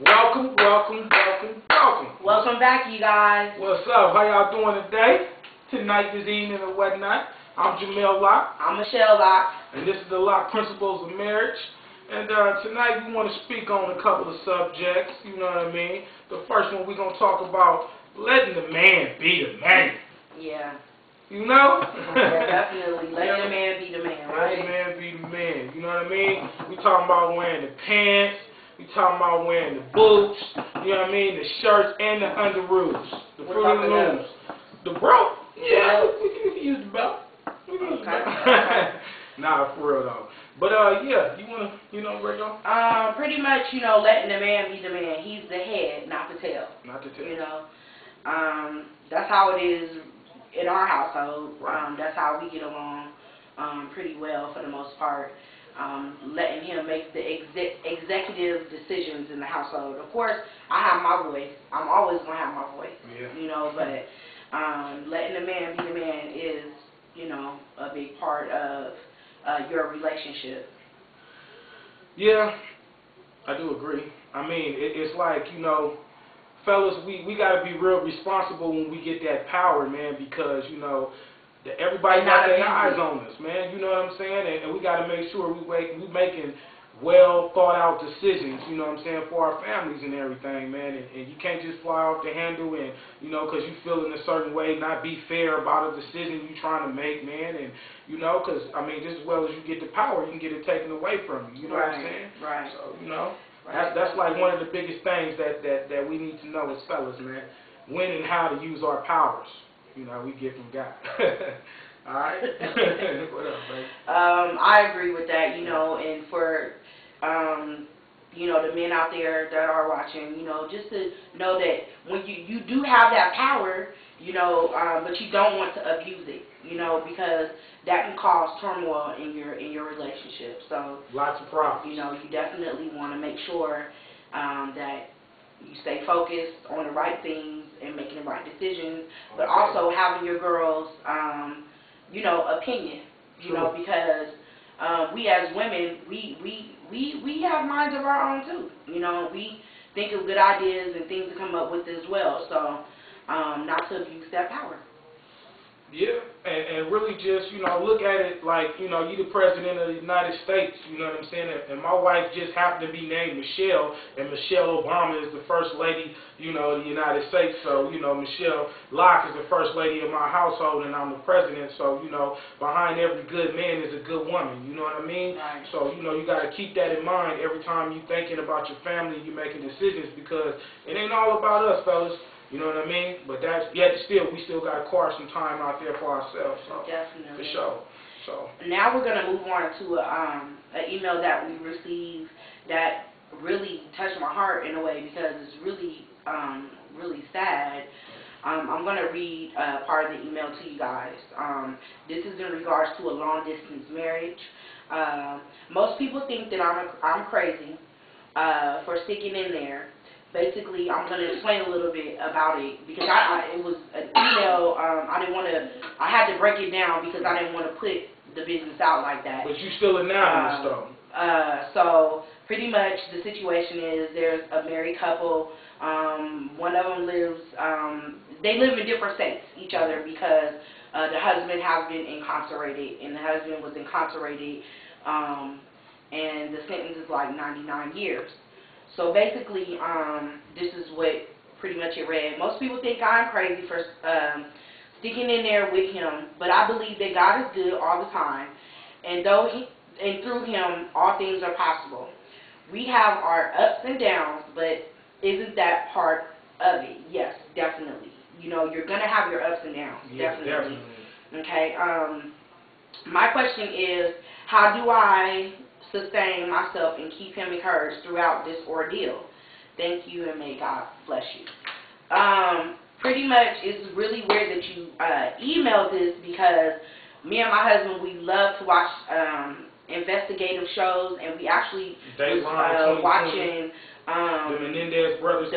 Welcome, welcome, welcome, welcome. Welcome back, you guys. What's up? How y'all doing today? Tonight, this evening, and whatnot. I'm Jamel Locke. I'm Michelle Locke. And this is the Locke Principles of Marriage. And tonight, we want to speak on a couple of subjects. You know what I mean? The first one, we're going to talk about letting the man be the man. Yeah. You know? Yeah, definitely. Let the man be the man, right? Let the man be the man. You know what I mean? We talking about wearing the pants. We talking about wearing the boots. You know what I mean? The shirts and the underoos. The Fruit of the Looms. The belt? Yeah, we can use the belt. We can use the belt. Nah, for real though. But yeah, you wanna, Rico? Pretty much, letting the man be the man. He's the head, not the tail. Not the tail. That's how it is in our household. Right. That's how we get along pretty well for the most part. Letting him make the executive decisions in the household. Of course, I have my voice. I'm always going to have my voice. Yeah. But letting the man be the man is, a big part of your relationship. Yeah, I do agree. I mean, it's like, fellas, we got to be real responsible when we get that power, man, because, everybody got their eyes on us, man. You know what I'm saying? And we got to make sure we making well thought out decisions, for our families and everything, man. And you can't just fly off the handle and, because you feel in a certain way, not be fair about a decision you trying to make, man. And, because, just as well as you get the power, you can get it taken away from you. You know what I'm saying? Right. So, that's like one of the biggest things that we need to know as fellas, man. When and how to use our powers. We get from God. All right? What up, babe? I agree with that, and for, the men out there that are watching, just to know that when you do have that power, but you don't want to abuse it, because that can cause turmoil in your relationship. So lots of problems. You definitely want to make sure that you stay focused on the right things and making the right decisions, but also having your girls, opinion, because we as women, we have minds of our own too. We think of good ideas and things to come up with as well. So not to abuse that power. Yeah, and really just, look at it like, you the president of the United States, you know what I'm saying? And my wife just happened to be named Michelle, and Michelle Obama is the first lady, of the United States. So, Michelle Locke is the first lady of my household, and I'm the president. So, behind every good man is a good woman, you know what I mean? Right. So, you got to keep that in mind every time you're thinking about your family and you're making decisions, because it ain't all about us, fellas. You know what I mean? But we still got to carve some time out there for ourselves. So, definitely. For sure. So now we're gonna move on to an email that we received that really touched my heart in a way, because it's really really sad. I'm gonna read part of the email to you guys. This is in regards to a long distance marriage. Most people think that I'm crazy for sticking in there. Basically, I'm going to explain a little bit about it, because it was an email. I had to break it down because I didn't want to put the business out like that. But you still anonymous, though. So pretty much the situation is there's a married couple. One of them they live in different states, each other, because the husband has been incarcerated, and the husband was incarcerated, and the sentence is like 99 years. So basically, this is what pretty much it read. Most people think I'm crazy for sticking in there with him, but I believe that God is good all the time, and through Him, all things are possible. We have our ups and downs, but isn't that part of it? Yes, definitely. You're gonna have your ups and downs, definitely. Okay. My question is, how do I sustain myself and keep him encouraged throughout this ordeal? Thank you, and may God bless you. Pretty much, it's really weird that you emailed this, because me and my husband, we love to watch investigative shows, and we actually was watching the Menendez brothers.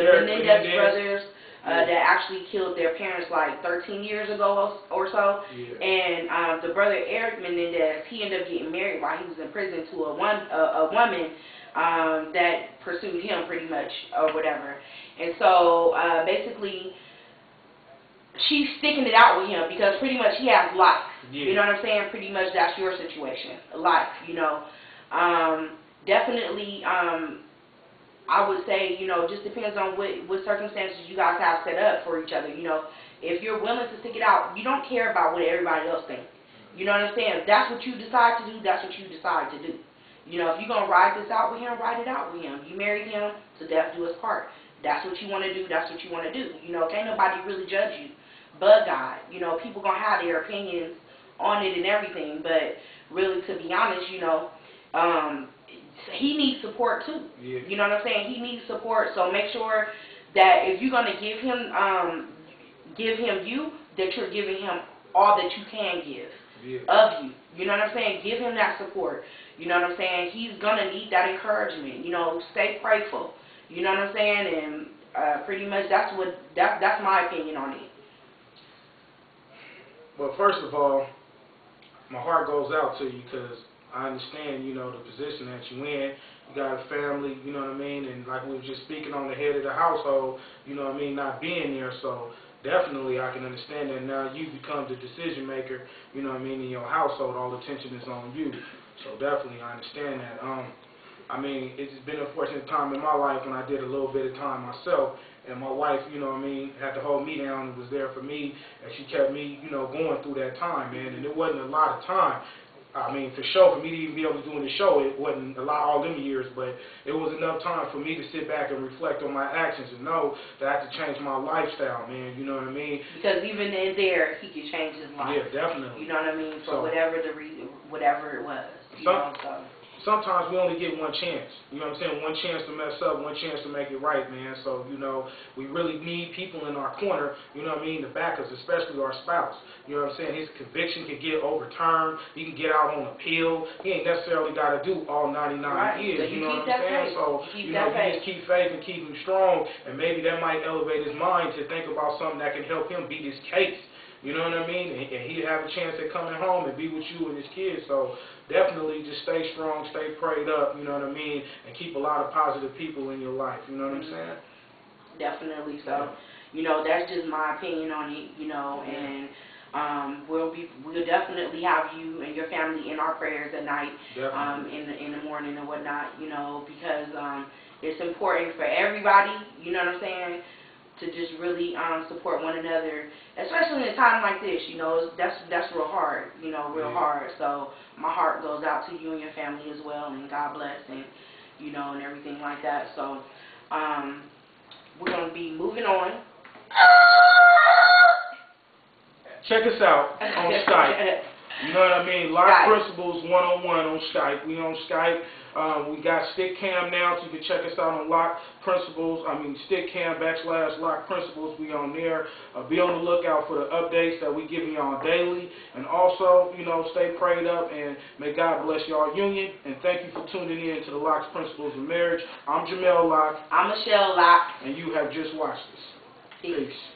That actually killed their parents like 13 years ago or so. Yeah. And the brother Eric Menendez, he ended up getting married while he was in prison to a woman that pursued him pretty much or whatever. And so basically she's sticking it out with him because pretty much he has life. Yeah. You know what I'm saying? Pretty much that's your situation, life, you know. Definitely, I would say, you know, just depends on what circumstances you guys have set up for each other. You know, if you're willing to stick it out, you don't care about what everybody else thinks. You know what I'm saying? If that's what you decide to do, that's what you decide to do. You know, if you're going to ride this out with him, ride it out with him. You married him, to death do us part. That's what you want to do, that's what you want to do. You know, can't nobody really judge you but God. You know, people going to have their opinions on it and everything, but really, to be honest, you know, he needs support too. Yeah. You know what I'm saying? He needs support, so make sure that if you're going to give him you, that you're giving him all that you can give. Yeah. Of you. You know what I'm saying? Give him that support. You know what I'm saying? He's going to need that encouragement. You know, stay prayerful. You know what I'm saying? And pretty much that's my opinion on it. Well, first of all, my heart goes out to you because I understand, you know, the position that you're in. You got a family, you know what I mean? And like we were just speaking on the head of the household, you know what I mean, not being there. So definitely I can understand that now you become the decision maker, you know what I mean, in your household. All the attention is on you. So definitely I understand that. I mean, it's been a fortunate time in my life when I did a little bit of time myself. And my wife, you know what I mean, had to hold me down and was there for me. And she kept me, you know, going through that time, man. And it wasn't a lot of time. I mean, for sure, for me to even be able to do the show, it wasn't a lot all them years, but it was enough time for me to sit back and reflect on my actions and know that I had to change my lifestyle, man. You know what I mean? Because even in there, he could change his life. Yeah, definitely. You know what I mean? For So, whatever the reason, whatever it was. You know, so. Sometimes we only get one chance. You know what I'm saying? One chance to mess up, one chance to make it right, man. So, you know, we really need people in our corner, you know what I mean, to back us, especially our spouse. You know what I'm saying? His conviction can get overturned. He can get out on appeal. He ain't necessarily got to do all 99 years. So you know what I'm saying? So, you know, you just keep faith and keep him strong, and maybe that might elevate his mind to think about something that can help him beat his case. You know what I mean? And he'd have a chance at coming home and be with you and his kids. So definitely just stay strong, stay prayed up, you know what I mean? And keep a lot of positive people in your life. You know what I'm saying? Definitely. So, you know, that's just my opinion on it, you know, and we'll definitely have you and your family in our prayers at night, in the morning and whatnot, you know, because it's important for everybody, you know what I'm saying, to just really support one another, especially in a time like this. You know, that's real hard, you know, real hard. So my heart goes out to you and your family as well, and God bless, and you know, and everything like that. So we're gonna be moving on. Check us out on Skype. You know what I mean? Lock Principles 101 on Skype. We on Skype. We got Stickcam now, so you can check us out on Lock Principles. Stickcam / Lock Principles. We on there. Be on the lookout for the updates that we giving y'all daily. And also, you know, stay prayed up, and may God bless y'all union. And thank you for tuning in to the Lock's Principles of Marriage. I'm Jamel Locke. I'm Michelle Locke. And you have just watched this. Peace.